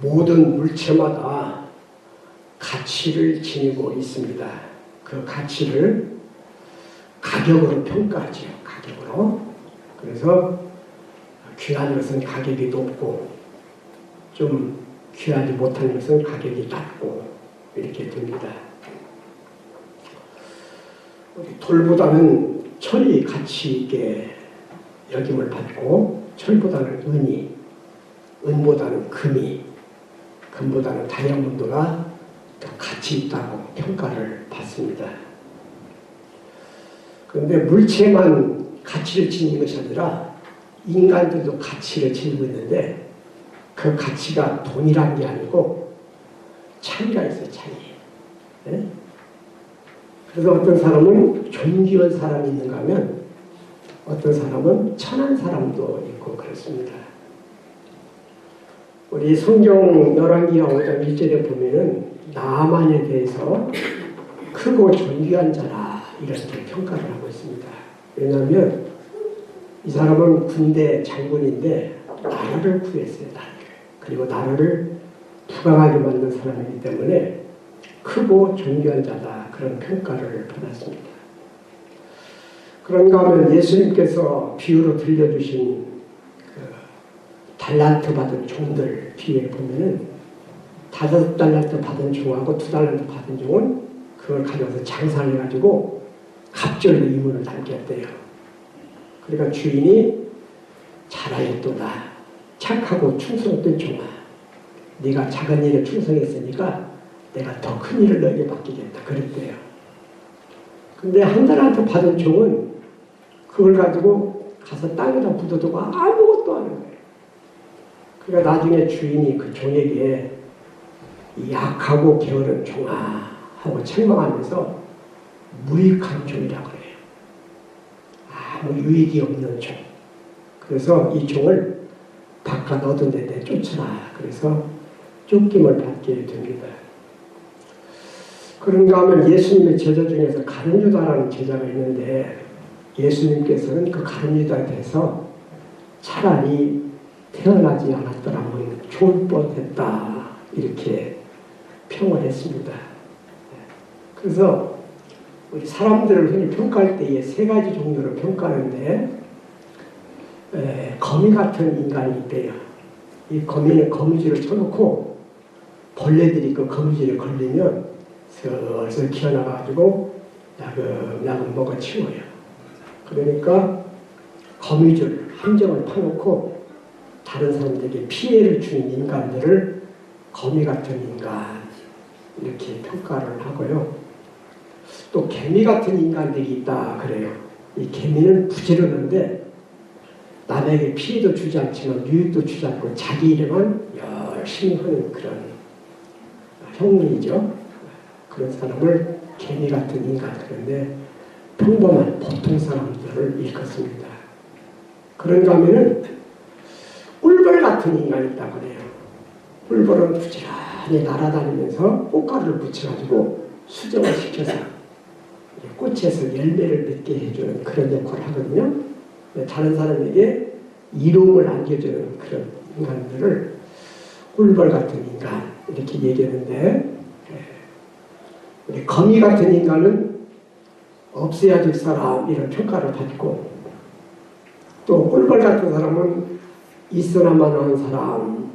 모든 물체마다 가치를 지니고 있습니다. 그 가치를 가격으로 평가하죠. 가격으로. 그래서 귀한 것은 가격이 높고 좀 귀하지 못한 것은 가격이 낮고 이렇게 됩니다. 돌보다는 철이 가치 있게 여김을 받고 철보다는 은이, 은보다는 금이, 금보다는 다이아몬드가 더 가치 있다고 평가를 받습니다. 그런데 물체만 가치를 지니는 것이 아니라 인간들도 가치를 지니고 있는데 그 가치가 돈이란 게 아니고 차이가 있어요. 차이. 네? 그래서 어떤 사람은 존귀한 사람이 있는가 하면 어떤 사람은 천한 사람도 있고 그렇습니다. 우리 성경 열왕기하 5장 1절에 보면은 나아만에 대해서 크고 존귀한 자라 이렇게 평가를 하고 있습니다. 왜냐하면 이 사람은 군대 장군인데 나라를 구했어요. 나라를. 그리고 나라를 부강하게 만든 사람이기 때문에 크고 존귀한 자다 그런 평가를 받았습니다. 그런가 하면 예수님께서 비유로 들려주신 그 달란트 받은 종들 비유에 보면은 5달란트 받은 종하고 2달란트 받은 종은 그걸 가져와서 장사를 해가지고 갑절로 이문을 담겼대요. 그러니까 주인이 잘하였도다. 착하고 충성된 종아. 네가 작은 일에 충성했으니까 내가 더 큰 일을 너에게 맡기겠다. 그랬대요. 근데 한 달란트 받은 종은 그걸 가지고 가서 땅에다 묻어두고 아무것도 안 하는 거예요. 그러니까 나중에 주인이 그 종에게 이 약하고 게으른 종아 하고 책망하면서 무익한 종이라고 그래요. 아무 유익이 없는 종. 그래서 이 종을 바깥 얻은 데 쫓으라. 그래서 쫓김을 받게 됩니다. 그런가 하면 예수님의 제자 중에서 가룟유다라는 제자가 있는데 예수님께서는 그 가룟유다에 대해서 차라리 태어나지 않았더라면 좋을 뻔했다 이렇게 평을 했습니다. 그래서 우리 사람들을 흔히 평가할 때에 3가지 종류로 평가하는데 거미 같은 인간이 있대요. 이 거미는 거미줄을 쳐놓고 벌레들이 그 거미줄에 걸리면 슬슬 기어나가지고 야금야금 먹어치워요. 그러니까 거미줄 함정을 파놓고 다른 사람들에게 피해를 주는 인간들을 거미 같은 인간 이렇게 평가를 하고요. 또 개미 같은 인간들이 있다 그래요. 이 개미는 부지런한데 남에게 피해도 주지 않지만 유익도 주지 않고 자기 일에만 열심히 하는 그런 형님이죠. 그런 사람을 개미 같은 인간 그런데 평범한 보통 사람들을 일컫습니다. 그런가 하면은 꿀벌 같은 인간이 있다고 그래요. 꿀벌은 부지런히 날아다니면서 꽃가루를 묻혀가지고 수정을 시켜서 꽃에서 열매를 맺게 해주는 그런 역할을 하거든요. 다른 사람에게 이로움을 안겨주는 그런 인간들을 꿀벌 같은 인간 이렇게 얘기하는데 우리 거미 같은 인간은 없애야 될 사람 이런 평가를 받고 또 꿀벌 같은 사람은 있어야만 하는 사람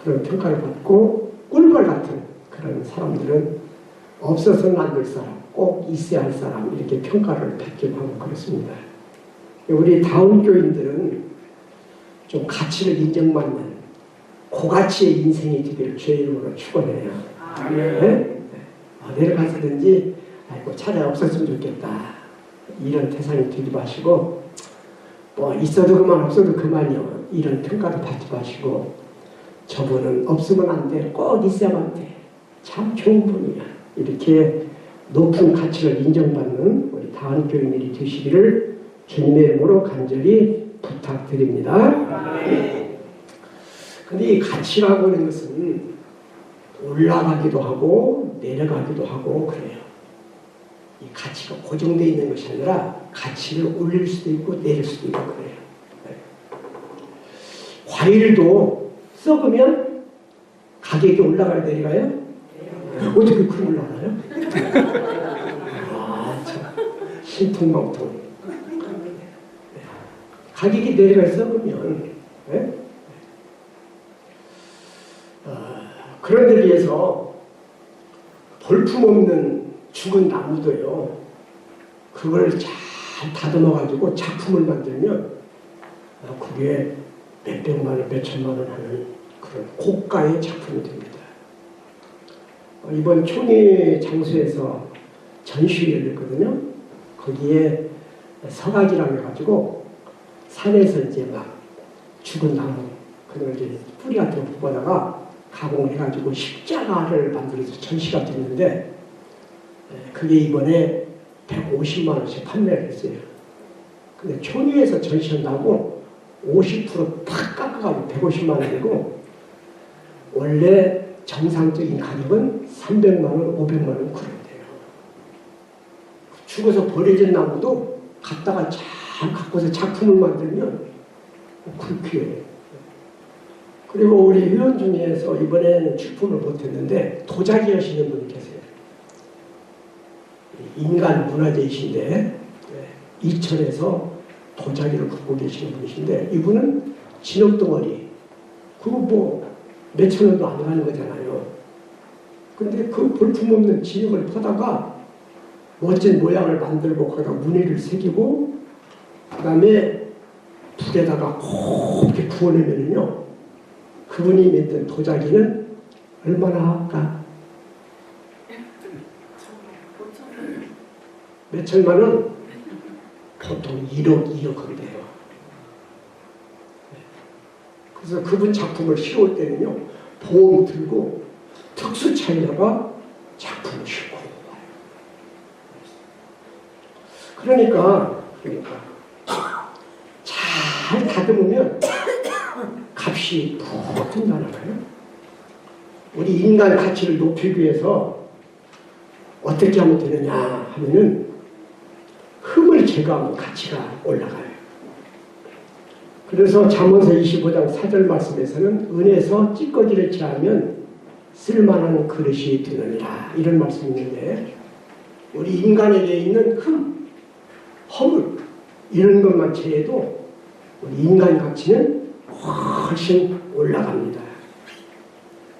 그런 평가를 받고 꿀벌 같은 그런 사람들은 없어서는 안 될 사람 꼭 있어야 할 사람 이렇게 평가를 받기도 하고 그렇습니다. 우리 다운교인들은 좀 가치를 인정받는 고가치의 인생이 되기를 주의 이름으로 축원해요. 네? 어디를 가서든지 아이고 차라리 없었으면 좋겠다 이런 태산이 되지 마시고 뭐 있어도 그만 없어도 그만이요 이런 평가도 받지 마시고 저분은 없으면 안 돼 꼭 있어야만 돼 참 좋은 분이야 이렇게 높은 가치를 인정받는 우리 다운교인들이 되시기를 주님의 이름으로 간절히 부탁드립니다. 근데 이 가치라고 하는 것은 올라가기도 하고 내려가기도 하고 그래요. 이 가치가 고정되어 있는 것이 아니라 가치를 올릴 수도 있고 내릴 수도 있고 그래요. 네. 과일도 썩으면 가격이 올라가야 내려가요? 어떻게 그걸 올라가요? 아, 참. 신통방통. 가격이 내려가서 그러면, 네? 그런 데 비해서 볼품없는 죽은 나무도요, 그걸 잘 다듬어가지고 작품을 만들면 그게 몇백만 원, 몇천만 원 하는 그런 고가의 작품이 됩니다. 이번 총회 장소에서 전시회를 열거든요. 거기에 서각이라고 해가지고 산에서 이제 막 죽은 나무 그런 걸 이제 뿌리 같은 거 뽑아다가 가공을 해가지고 십자가를 만들어서 전시가 됐는데 그게 이번에 150만 원씩 판매를 했어요. 근데 총회에서 전시한다고 50%팍 깎아가지고 150만 원이고 원래 정상적인 가격은 300만 원, 500만 원 그런데요. 죽어서 버려진 나무도 갖다가 잘 갖고서 작품을 만들면 그렇게. 그리고 우리 회원 중에서 이번에는 출품을 못했는데 도자기 하시는 분이 계세요. 인간 문화재이신데 이천에서 도자기를 굽고 계시는 분이신데 이분은 진흙덩어리 그거 뭐 몇천 원도 안 가는 거잖아요. 근데 그 볼품없는 진흙을 퍼다가 멋진 모양을 만들고 거기다 무늬를 새기고 그 다음에 불에다가 곱게 구워내면요 그분이 만든 도자기는 얼마나 할까? 몇천만 원? 보통 1억, 2억 그래요. 그래서 그분 작품을 실어올 때는요 보험 들고 특수차에다가 작품을 싣고 그러니까 잘 다듬으면 값이 푹 든다는 거예요. 우리 인간 가치를 높이기 위해서 어떻게 하면 되느냐 하면은 흠을 제거하면 가치가 올라가요. 그래서 잠언서 25장 4절 말씀에서는 은에서 찌꺼기를 제하면 쓸만한 그릇이 되느니라 이런 말씀이 있는데 우리 인간에게 있는 흠, 허물 이런 것만 제해도 우리 인간 가치는 훨씬 올라갑니다.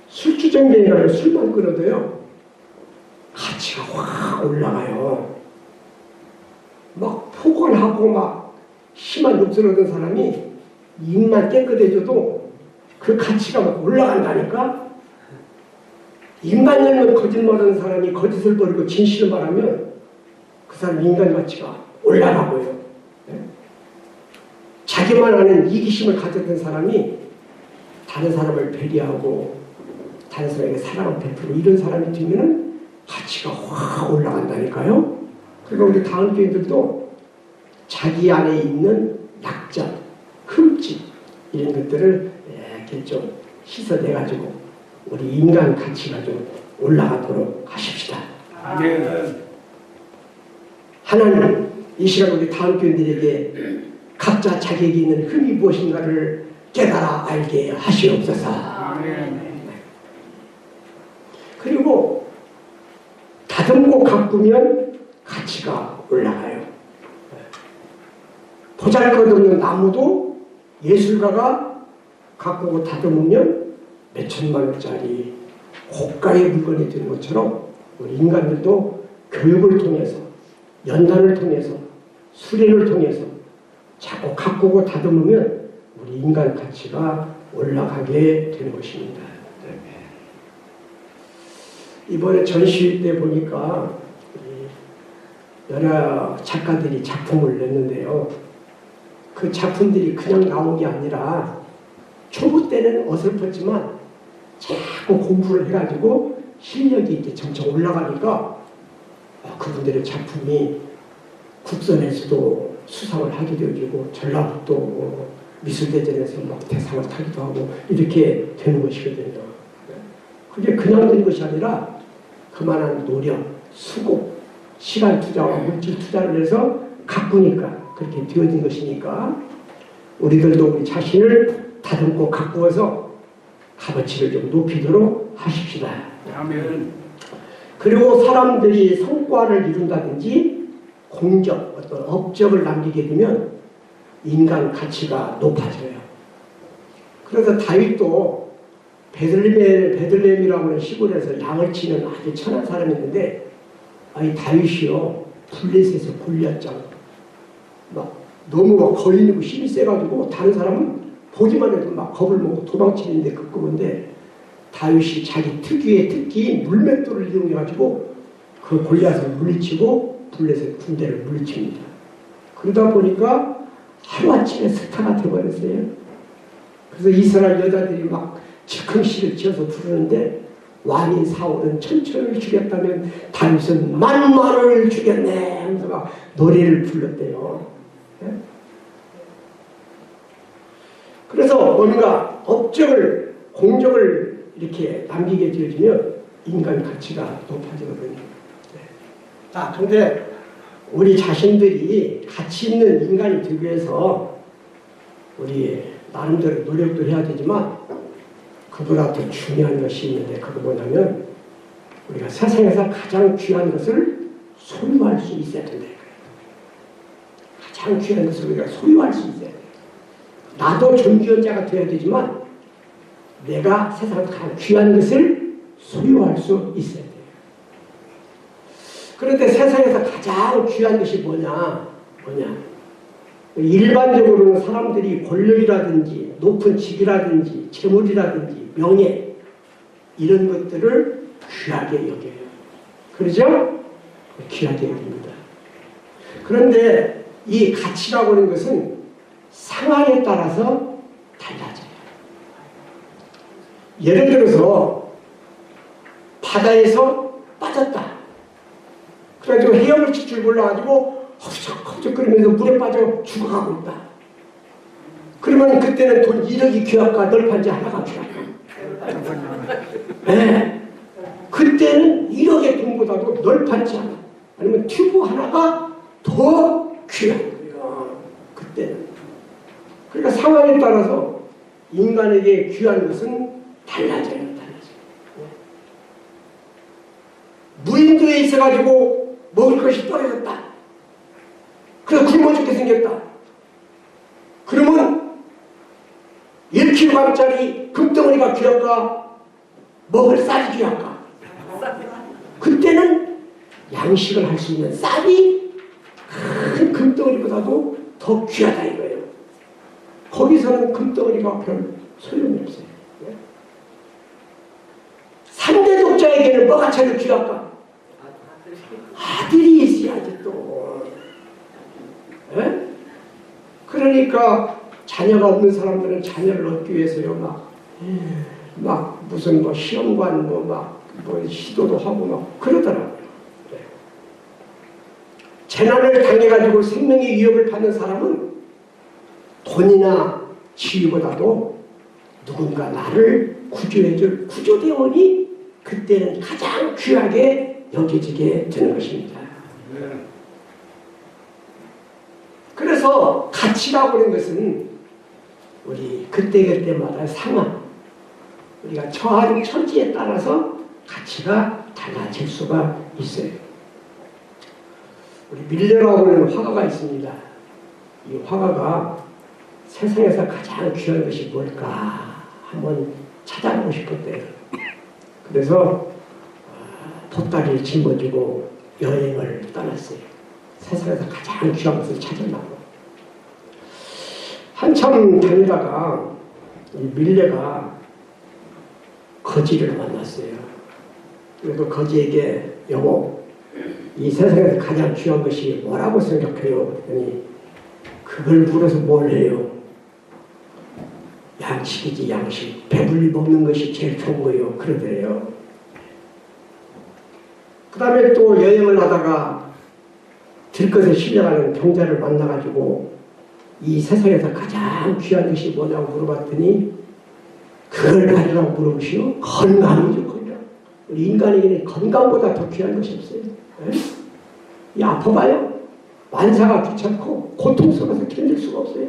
술주정뱅이 아니라 술만 끊어도요 가치가 확 올라가요. 막 폭언하고 막 심한 욕설 하던 사람이 입만 깨끗해져도 그 가치가 막 올라간다니까. 입만 열면 거짓말하는 사람이 거짓을 버리고 진실을 말하면 그 사람 인간 가치가 올라가고요. 네? 자기만 아는 이기심을 가졌던 사람이 다른 사람을 배려하고 다른 사람에게 사랑을 베풀고 이런 사람이 되면은 가치가 확 올라간다니까요. 그러니까 우리 다음 교인들도 자기 안에 있는 약점, 흠집 이런 것들을 이렇게 좀 씻어내가지고 우리 인간 가치가 좀 올라가도록 하십시다. 아멘. 하나님 이 시간 우리 다음 교인들에게 각자 자격이 있는 흠이 무엇인가를 깨달아 알게 하시옵소서. 아멘. 그리고 다듬고 가꾸면 가치가 올라가요. 보잘것없는 나무도 예술가가 가꾸고 다듬으면 몇천만 원짜리 고가의 물건이 되는 것처럼 우리 인간들도 교육을 통해서 연단을 통해서 수련을 통해서 자꾸 가꾸고 다듬으면 우리 인간 가치가 올라가게 되는 것입니다. 이번에 전시 때 보니까 여러 작가들이 작품을 냈는데요. 그 작품들이 그냥 나온 게 아니라 초보 때는 어설펐지만 자꾸 공부를 해가지고 실력이 이제 점점 올라가니까 그분들의 작품이 국선에서도 수상을 하게 되어지고 전라북도 미술대전에서 막 대상을 타기도 하고 이렇게 되는 것이거든요. 그게 그냥 된 것이 아니라 그만한 노력, 수고, 시간 투자와 물질 투자를 해서 가꾸니까 그렇게 되어진 것이니까 우리들도 우리 자신을 다듬고 가꾸어서 값어치를 좀 높이도록 하십시다. 아멘. 그리고 사람들이 성과를 이룬다든지 공적, 어떤 업적을 남기게 되면 인간 가치가 높아져요. 그래서 다윗도 베들레헴이라고 하는 시골에서 양을 치는 아주 천한 사람이 있는데, 이 다윗이요, 블레셋에서 골리앗장 막 너무 막 거인이고 힘이 세가지고 다른 사람은 보기만 해도 막 겁을 먹고 도망치는데 급급한데, 다윗이 자기 특유의 특기인 물맷돌을 이용해가지고 그 골리앗을 물리치고 블레셋 군대를 물리칩니다. 그러다 보니까 하루아침에 스타가 되어버렸어요. 그래서 이스라엘 여자들이 막 즉흥시를 지어서 부르는데, 왕인 사울은 천천히 죽였다면 다윗은 만만을 죽였네 하면서 막 노래를 불렀대요. 그래서 뭔가 업적을, 공적을 이렇게 남기게 되어지면 인간 가치가 높아지거든요. 자, 근데 우리 자신들이 가치 있는 인간이 되기 위해서 우리 나름대로 노력도 해야 되지만, 그보다 더 중요한 것이 있는데, 그거 뭐냐면 우리가 세상에서 가장 귀한 것을 소유할 수 있어야 된다. 가장 귀한 것을 우리가 소유할 수 있어야 돼. 나도 존귀한 되어야 되지만 내가 세상에서 가장 귀한 것을 소유할 수 있어야 돼요. 그런데 세상에서 가장 귀한 것이 뭐냐? 일반적으로는 사람들이 권력이라든지 높은 직이라든지 재물이라든지 명예, 이런 것들을 귀하게 여겨요. 그러죠? 귀하게 여깁니다. 그런데 이 가치라고 하는 것은 상황에 따라서 달라져요. 예를 들어서 바다에서 빠졌다. 그래가지고 헤엄을 칠 줄 몰라가지고 허우적허우적거리면서 물에 빠져 죽어가고 있다. 그러면 그때는 돈 1억이 귀할까, 널판지 하나가 귀할까? 네. 그때는 1억의 돈보다도 널판지 하나, 아니면 튜브 하나가 더 귀한 거예요. 그때는. 그러니까 상황에 따라서 인간에게 귀한 것은 달라져요. 무인도에 있어가지고 먹을 것이 떨어졌다. 그래서 굶어 죽게 생겼다. 그러면 1kg짜리 금덩어리가 귀할까? 먹을 쌀이 귀할까? 그때는 양식을 할 수 있는 쌀이 큰 금덩어리보다도 더 귀하다 이거예요. 거기서는 금덩어리가 별 소용이 없어요. 3대 독자에게는 뭐가 제일 귀할까? 아들이 있어야지 또. 에? 그러니까 자녀가 없는 사람들은 자녀를 얻기 위해서요, 막 무슨 뭐 시험관 뭐 시도도 하고 막 그러더라고요. 네. 재난을 당해가지고 생명의 위협을 받는 사람은 돈이나 지위보다도 누군가 나를 구조해줄 구조대원이 그때는 가장 귀하게 여겨지게 되는 것입니다. 그래서 가치라고 하는 것은 우리 그때그때마다 상황, 우리가 처한 처지에 따라서 가치가 달라질 수가 있어요. 우리 밀레라고 하는 화가가 있습니다. 이 화가가 세상에서 가장 귀한 것이 뭘까 한번 찾아보고 싶었대요. 그래서 보따리를 짊어지고 여행을 떠났어요. 세상에서 가장 귀한 것을 찾으려고. 한참 다니다가 이 밀레가 거지를 만났어요. 그래서 거지에게 여보, 이 세상에서 가장 귀한 것이 뭐라고 생각해요? 그랬더니 그걸 물어서 뭘 해요? 양식이지, 양식. 배불리 먹는 것이 제일 좋은 거예요. 그러더래요. 그 다음에 또 여행을 하다가 들것에 실려가는 병자를 만나가지고 이 세상에서 가장 귀한 것이 뭐냐고 물어봤더니 그걸 가지라고 물어보시오. 건강이죠, 건강. 우리 인간에게는 건강보다 더 귀한 것이 없어요. 이 아파봐요. 만사가 귀찮고 고통스러워서 견딜 수가 없어요.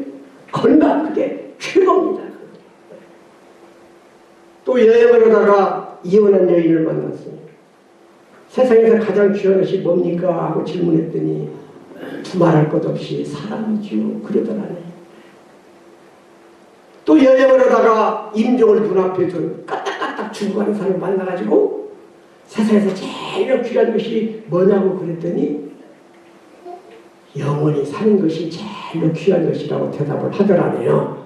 건강, 그게 최고입니다. 또 여행을 하다가 이혼한 여인을 만났어요. 세상에서 가장 귀한 것이 뭡니까? 하고 질문했더니 두말할 것 없이 사람이지요. 그러더라네. 또 여행을 하다가 임종을 눈앞에 둔 까딱까딱 죽어가는 사람을 만나가지고 세상에서 제일 귀한 것이 뭐냐고 그랬더니 영원히 사는 것이 제일 귀한 것이라고 대답을 하더라네요.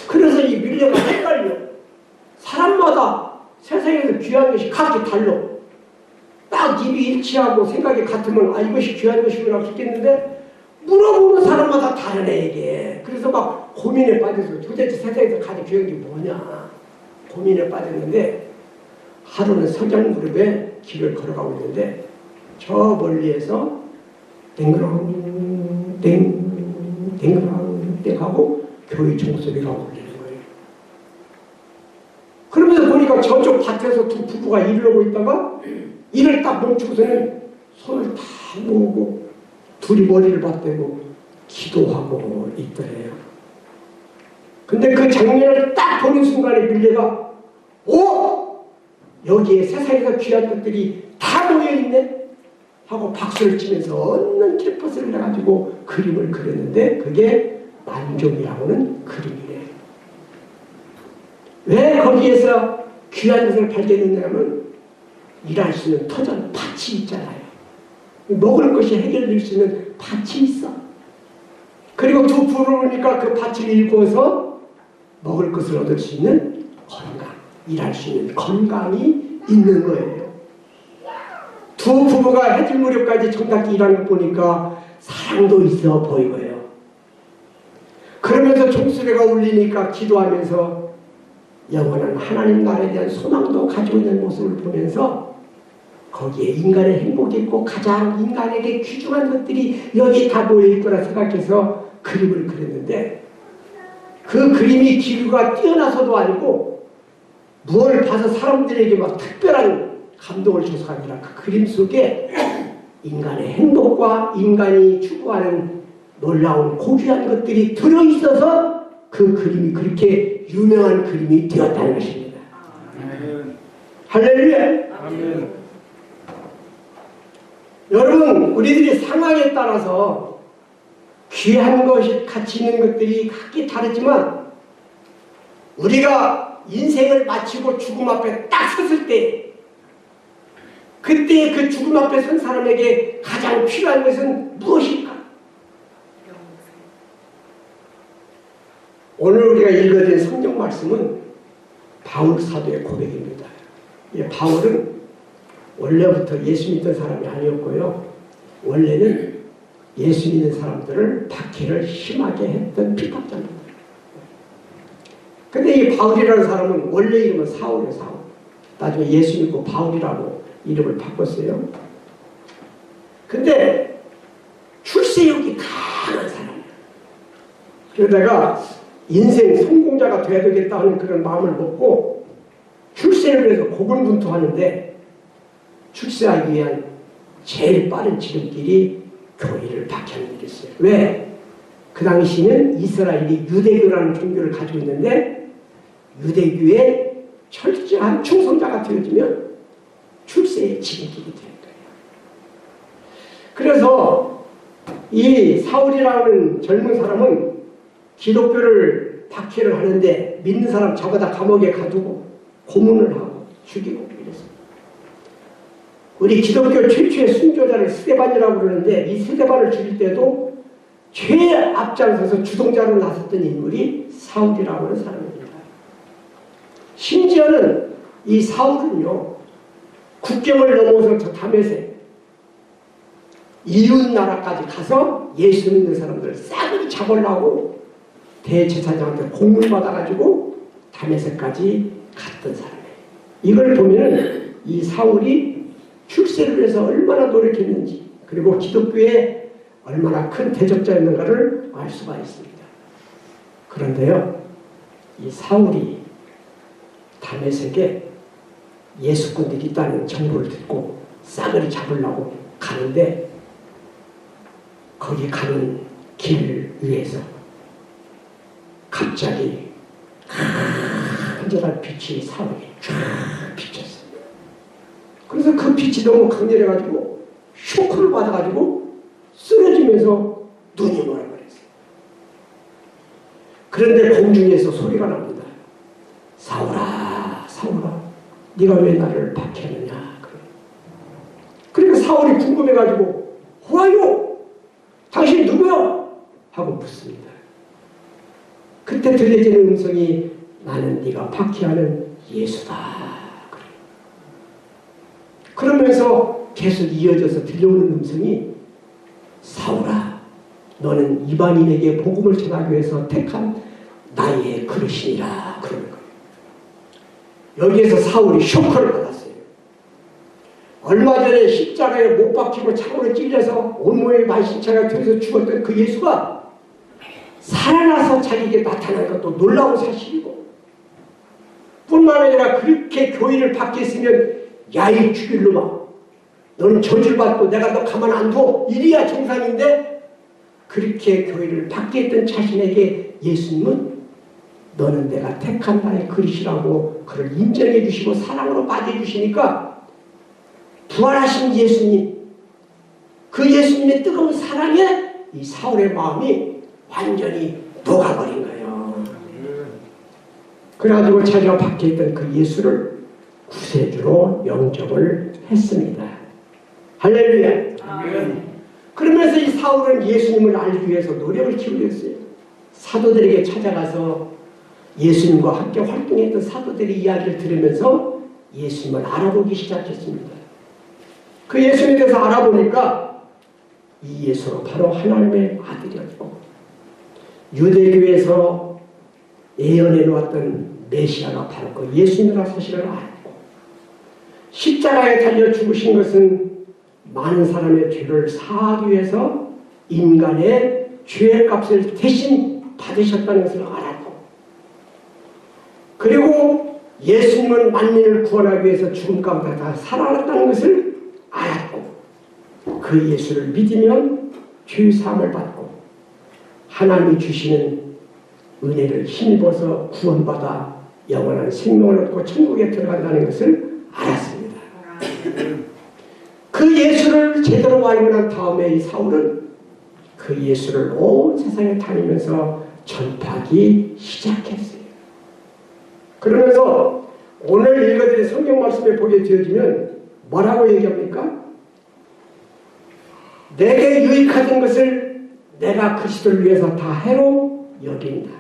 그래서 이 밀레가 헷갈려. 사람마다 세상에서 귀한 것이 각기 달라. 딱 입이 일치하고 생각이 같으면 이것이 귀한 것이구나 싶겠는데 물어보는 사람마다 다르네 이게. 그래서 막 고민에 빠져서 도대체 세상에서 가장 귀한 게 뭐냐 고민에 빠졌는데 하루는 석양 무렵에 길을 걸어가고 있는데 저 멀리에서 땡그랑 땡땡그랑 땡하고 교회 종소리가 울리는 거예요. 그러면서 보니까 저쪽 밭에서 두 부부가 일을 하고 있다가 일을 딱 멈추고서는 손을 다 모으고 둘이 머리를 맞대고 기도하고 있더래요. 근데 그 장면을 딱 보는 순간에 밀레가 여기에 세상에서 귀한 것들이 다 모여있네 하고 박수를 치면서 얻는 킬퍼스를 해가지고 그림을 그렸는데 그게 만종이라고는 그림이래요. 왜 거기에서 귀한 것을 발견했냐면 일할 수 있는 터전 밭이 있잖아요. 먹을 것이 해결될 수 있는 밭이 있어. 그리고 두 부를 보니까 그 밭을 일구어서 먹을 것을 얻을 수 있는 건강, 일할 수 있는 건강이 있는 거예요. 두 부부가 해질 무렵까지 정답게 일하는 거 보니까 사랑도 있어 보이고요. 그러면서 종소리가 울리니까 기도하면서 영원한 하나님 나라에 대한 소망도 가지고 있는 모습을 보면서 거기에 인간의 행복이 있고 가장 인간에게 귀중한 것들이 여기 다 모여있을 거라 생각해서 그림을 그렸는데 그 그림이 기류가 뛰어나서도 아니고 무엇을 봐서 사람들에게 막 특별한 감동을 줘서가 아니라 그 그림 속에 인간의 행복과 인간이 추구하는 놀라운 고귀한 것들이 들어있어서 그 그림이 그렇게 유명한 그림이 되었다는 것입니다. 아멘. 할렐루야. 아멘. 여러분, 우리들이 상황에 따라서 귀한 것이 가치 있는 것들이 각기 다르지만 우리가 인생을 마치고 죽음 앞에 딱 섰을 때 그때 그 죽음 앞에 선 사람에게 가장 필요한 것은 무엇일까? 오늘 우리가 읽어드린 성경 말씀은 바울 사도의 고백입니다. 이 바울은 원래부터 예수 믿던 사람이 아니었고요. 원래는 예수 믿는 사람들을 박해를 심하게 했던 비박자입니다. 근데 이 바울이라는 사람은 원래 이름은 사울이에요. 사울. 나중에 예수 믿고 바울이라고 이름을 바꿨어요. 근데 출세욕이 강한 사람이에요. 그러다가 인생 성공자가 돼야 되겠다 하는 그런 마음을 먹고 출세를 위해서 고군분투하는데 출세하기 위한 제일 빠른 지름길이 교회를 박해하는 일이었어요. 왜? 그 당시는 이스라엘이 유대교라는 종교를 가지고 있는데 유대교에 철저한 충성자가 되어지면 출세의 지름길이 되는 거예요. 그래서 이 사울이라는 젊은 사람은 기독교를 박해를 하는데 믿는 사람 잡아다 감옥에 가두고 고문을 하고 죽이고 이랬습니다. 우리 기독교 최초의 순교자를 스데반이라고 그러는데 이 스데반을 죽일 때도 최 앞장서서 주동자로 나섰던 인물이 사울이라고 하는 사람입니다. 심지어는 이 사울은요 국경을 넘어서 저 다메섹 이웃 나라까지 가서 예수 믿는 사람들을 싸그리 잡으려고 대제사장한테 공문 받아가지고 다메섹까지 갔던 사람이에요. 이걸 보면은 이 사울이 출세를 위해서 얼마나 노력했는지 그리고 기독교에 얼마나 큰 대적자였는가를 알 수가 있습니다. 그런데요, 이 사울이 다메섹에 예수꾼들이 있다는 정보를 듣고 싸그리 잡으려고 가는데 거기 가는 길 위에서 갑자기 간절한 빛이 빛이 사울에게 쫙 비쳤어요. 그래서 그 빛이 너무 강렬해가지고 쇼크를 받아가지고 쓰러지면서 눈이 멀어버렸어요. 그런데 공중에서 소리가 납니다. 사울아, 사울아, 네가 왜 나를 박해하느냐. 그러니까 사울이 궁금해가지고 후아요, 당신 누구야? 하고 묻습니다. 그때 들려지는 음성이 나는 네가 박해하는 예수다. 그러면서 계속 이어져서 들려오는 음성이 사울아, 너는 이방인에게 복음을 전하기 위해서 택한 나의 그릇이니라. 그러는 거예요. 여기에서 사울이 쇼크를 받았어요. 얼마 전에 십자가에 못 박히고 창으로 찔려서 온몸에 만신창을 들여서 죽었던 그 예수가 살아나서 자기에게 나타난 것도 놀라운 사실이고, 뿐만 아니라 그렇게 교회를 박했으면 야이 죽일 놈아, 너는 저주를 받고 내가 너 가만 안 둬, 이래야 정상인데, 그렇게 교회를 박해했던 자신에게 예수님은 너는 내가 택한 나의 그릇이라고 그를 인정해 주시고 사랑으로 맞아주시니까 부활하신 예수님, 그 예수님의 뜨거운 사랑에 이 사울의 마음이 완전히 녹아버린 거예요. 그래가지고 자기가 박해했던 그 예수를 구세주로 영접을 했습니다. 할렐루야. 아멘. 그러면서 이 사울은 예수님을 알기 위해서 노력을 기울여 했어요. 사도들에게 찾아가서 예수님과 함께 활동했던 사도들의 이야기를 들으면서 예수님을 알아보기 시작했습니다. 그 예수님에 대해서 알아보니까 이 예수는 바로 하나님의 아들이었고, 유대교에서 예언해 놓았던 메시아가 바로 그 예수님이라는 사실을 알았고, 십자가에 달려 죽으신 것은 많은 사람의 죄를 사하기 위해서 인간의 죄의 값을 대신 받으셨다는 것을 알았고, 그리고 예수님은 만민을 구원하기 위해서 죽음 가운데 다 살아났다는 것을 알았고, 그 예수를 믿으면 죄 사함을 받고 하나님이 주시는 은혜를 힘입어서 구원받아 영원한 생명을 얻고 천국에 들어간다는 것을 알았습니다. 그 예수를 제대로 알고 난 다음에 이 사울은 그 예수를 온 세상에 다니면서 전파하기 시작했어요. 그러면서 오늘 읽어드린 성경 말씀에 보게 되어지면 뭐라고 얘기합니까? 내게 유익하던 것을 내가 그리스도를 위해서 다 해로 여긴다.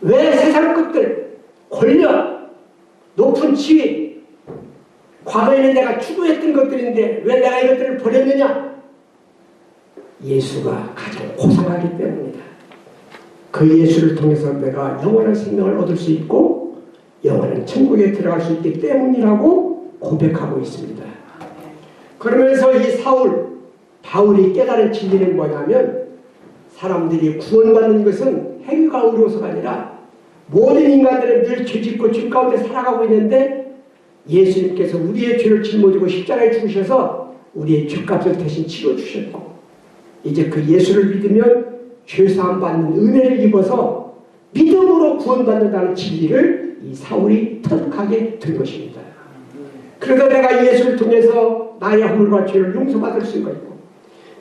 왜 세상 것들, 권력, 높은 지위, 과거에는 내가 추구했던 것들인데 왜 내가 이것들을 버렸느냐? 예수가 가장 고상하기 때문이다. 그 예수를 통해서 내가 영원한 생명을 얻을 수 있고 영원한 천국에 들어갈 수 있기 때문이라고 고백하고 있습니다. 그러면서 이 바울이 깨달은 진리는 뭐냐면, 사람들이 구원받는 것은 행위가 어려워서가 아니라 모든 인간들은 늘 죄짓고 죄 가운데 살아가고 있는데 예수님께서 우리의 죄를 짊어지고 십자가에 죽으셔서 우리의 죄값을 대신 치러주셨고, 이제 그 예수를 믿으면 죄사함 받는 은혜를 입어서 믿음으로 구원받는다는 진리를 이 사울이 터득하게 된 것입니다. 그러다 내가 예수를 통해서 나의 허물과 죄를 용서받을 수가 있고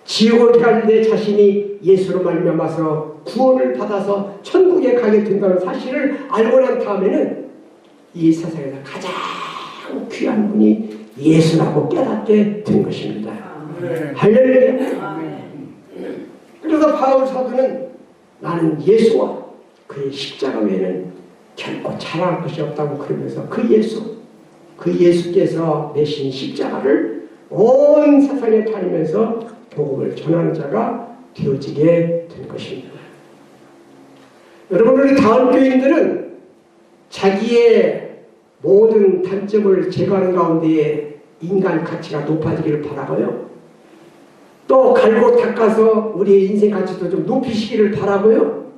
지옥을 갈 내 자신이 예수로 말미암아서 구원을 받아서 천국에 가게 된다는 사실을 알고 난 다음에는 이 세상에서 가장 귀한 분이 예수라고 깨닫게 된 것입니다. 할렐루야. 그래서 바울 사도는 나는 예수와 그의 십자가 외에는 결코 자랑할 것이 없다고 그러면서 그 예수께서 내신 십자가를 온 세상에 다니면서 복음을 전하는 자가 되어지게 된 것입니다. 여러분, 우리 다음 교인들은 자기의 모든 단점을 제거하는 가운데에 인간 가치가 높아지기를 바라고요. 또 갈고 닦아서 우리의 인생 가치도 좀 높이시기를 바라고요.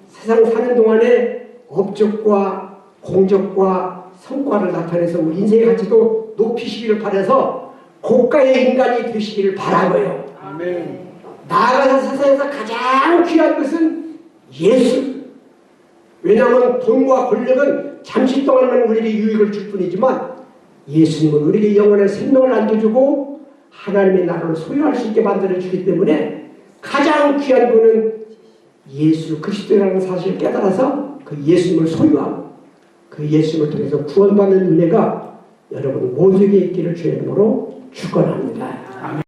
세상 사는 동안에 업적과 공적과 성과를 나타내서 우리 인생의 가치도 높이시기를 바라서 고가의 인간이 되시기를 바라고요. 아멘. 나아가서 세상에서 가장 귀한 것은 예수, 왜냐하면 돈과 권력은 잠시 동안만 우리에게 유익을 줄 뿐이지만 예수님은 우리에게 영원한 생명을 안겨주고 하나님의 나라를 소유할 수 있게 만들어주기 때문에 가장 귀한 분은 예수 그리스도라는 사실을 깨달아서 그 예수님을 소유하고 그 예수님을 통해서 구원받는 은혜가 여러분 모두에게 있기를 주의 이름으로 축원합니다.